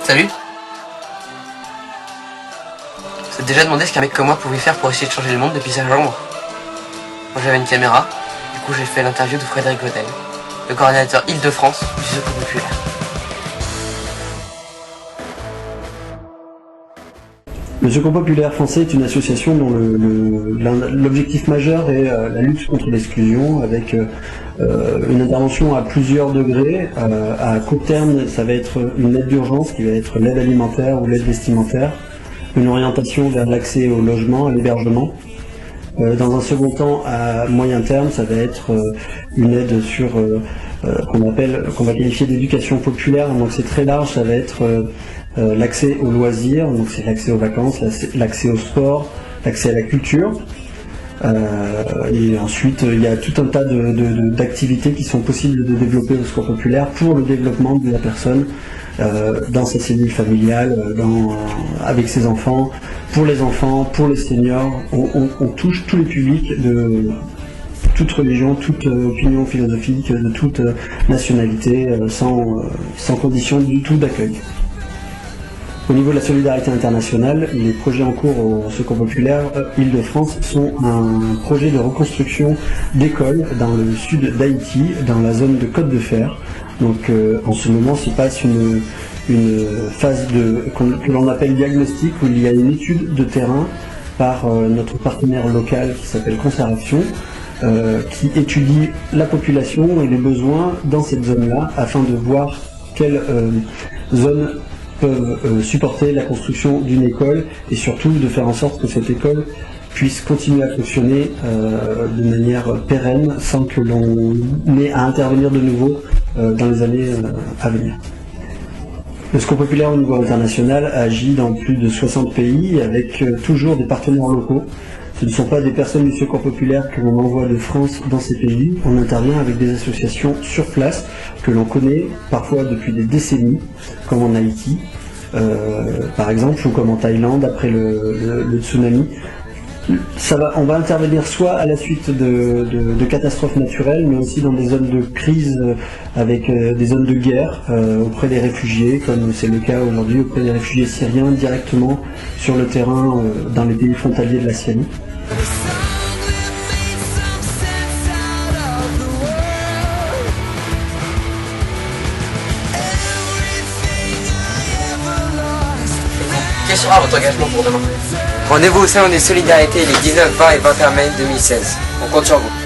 Salut. Tu t'es déjà demandé ce qu'un mec comme moi pouvait faire pour essayer de changer le monde depuis sa chambre? Moi j'avais une caméra, du coup j'ai fait l'interview de Frédéric Godel, le coordinateur Île-de-France du Secours Populaire. Le Secours Populaire Français est une association dont l'objectif majeur est la lutte contre l'exclusion, avec une intervention à plusieurs degrés. À court terme, ça va être une aide d'urgence qui va être l'aide alimentaire ou l'aide vestimentaire, une orientation vers l'accès au logement, à l'hébergement. Dans un second temps, à moyen terme, ça va être une aide sur qu'on va qualifier d'éducation populaire. Donc c'est très large, ça va être l'accès aux loisirs, donc c'est l'accès aux vacances, l'accès au sport, l'accès à la culture. Et ensuite, il y a tout un tas d'activités qui sont possibles de développer au Secours Populaire pour le développement de la personne dans sa cellule familiale, avec ses enfants, pour les seniors. On touche tous les publics de toute religion, toute opinion philosophique, de toute nationalité, sans condition du tout d'accueil. Au niveau de la solidarité internationale, les projets en cours au Secours Populaire Île-de-France sont un projet de reconstruction d'écoles dans le sud d'Haïti, dans la zone de Côte de Fer. Donc en ce moment se passe une phase que l'on appelle diagnostic, où il y a une étude de terrain par notre partenaire local qui s'appelle Conservation, qui étudie la population et les besoins dans cette zone-là, afin de voir quelles zones peuvent supporter la construction d'une école, et surtout de faire en sorte que cette école puisse continuer à fonctionner de manière pérenne, sans que l'on ait à intervenir de nouveau dans les années à venir. Le Secours Populaire au niveau international agit dans plus de 60 pays, avec toujours des partenaires locaux. Ce ne sont pas des personnes du Secours Populaire que l'on envoie de France dans ces pays. On intervient avec des associations sur place que l'on connaît parfois depuis des décennies, comme en Haïti, par exemple, ou comme en Thaïlande après le tsunami. On va intervenir soit à la suite de catastrophes naturelles, mais aussi dans des zones de crise, avec des zones de guerre auprès des réfugiés, comme c'est le cas aujourd'hui auprès des réfugiés syriens, directement sur le terrain dans les pays frontaliers de la Syrie. Quel sera votre engagement pour demain? Rendez-vous au salon des solidarités les 19, 20 et 21 mai 2016. On compte sur vous.